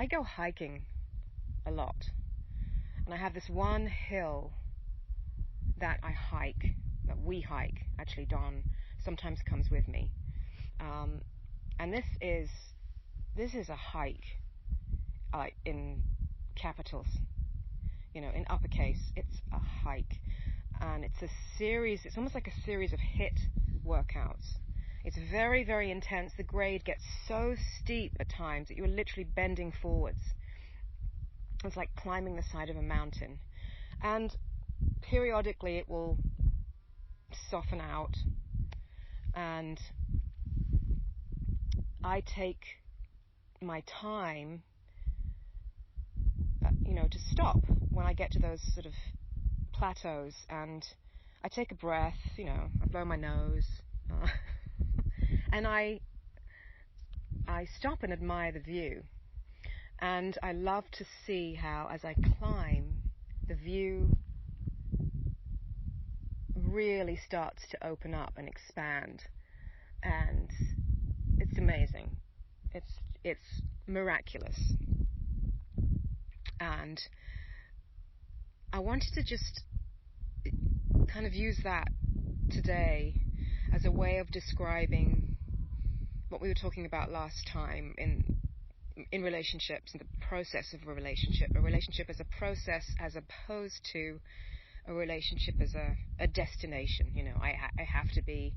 I go hiking a lot, and I have this one hill that I hike, that we hike. Actually, Don sometimes comes with me, and this is a hike, in capitals, in uppercase. It's a hike, and it's almost like a series of HIIT workouts. It's very, very intense. The grade gets so steep at times that you're literally bending forwards. It's like climbing the side of a mountain. And periodically it will soften out, and I take my time, to stop when I get to those sort of plateaus, and I take a breath, I blow my nose, and I stop and admire the view. And I love to see how, as I climb, the view really starts to open up and expand. And it's amazing. It's miraculous. And I wanted to just kind of use that today as a way of describing what we were talking about last time in relationships, and the process of a relationship as a process, as opposed to a relationship as a destination. I have to be,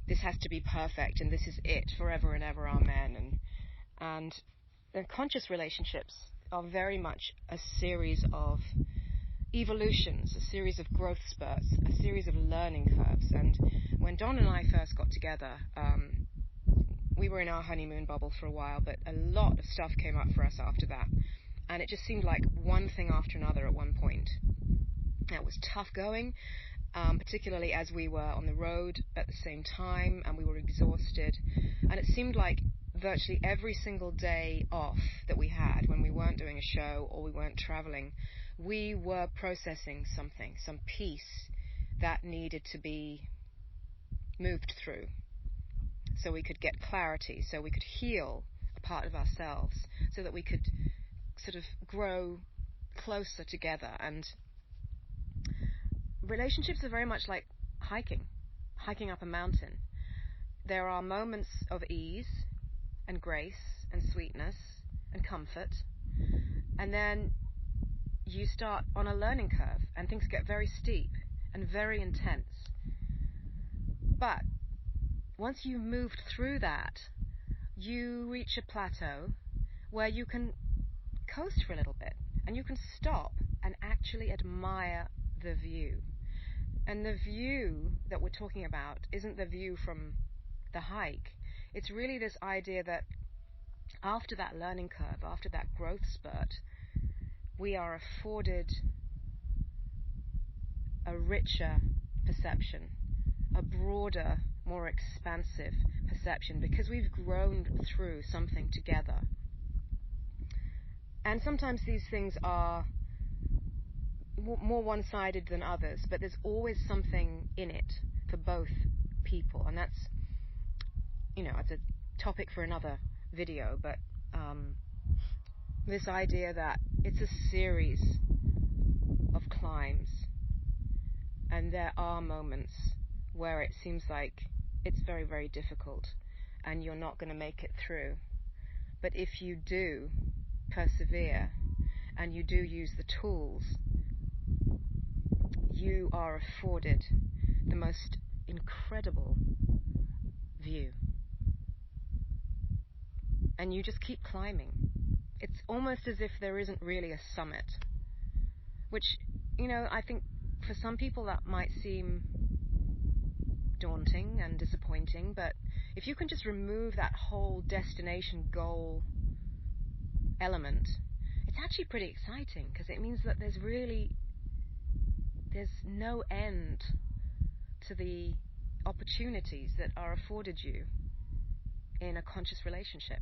this has to be perfect, and this is it forever and ever, amen. And the conscious relationships are very much a series of evolutions, a series of growth spurts, a series of learning curves. And when Don and I first got together, we were in our honeymoon bubble for a while, but a lot of stuff came up for us after that. And it just seemed like one thing after another at one point. And it was tough going, particularly as we were on the road at the same time, and we were exhausted. And it seemed like virtually every single day off that we had, when we weren't doing a show or we weren't traveling, we were processing something, some piece that needed to be moved through, so we could get clarity, so we could heal a part of ourselves, so that we could sort of grow closer together. And relationships are very much like hiking up a mountain. There are moments of ease and grace and sweetness and comfort, and then you start on a learning curve, and things get very steep and very intense. But once you've moved through that, you reach a plateau where you can coast for a little bit, and you can stop and actually admire the view. And the view that we're talking about isn't the view from the hike. It's really this idea that after that learning curve, after that growth spurt, we are afforded a richer perception, a broader, more expansive perception, because we've grown through something together. And sometimes these things are more one-sided than others, but there's always something in it for both people. And that's, it's a topic for another video, but this idea that it's a series of climbs, and there are moments where it seems like it's very, very difficult and you're not going to make it through. But if you do persevere and you do use the tools, you are afforded the most incredible view. And you just keep climbing. It's almost as if there isn't really a summit, which, I think for some people that might seem daunting and disappointing, but if you can just remove that whole destination goal element, it's actually pretty exciting, because it means that there's no end to the opportunities that are afforded you in a conscious relationship.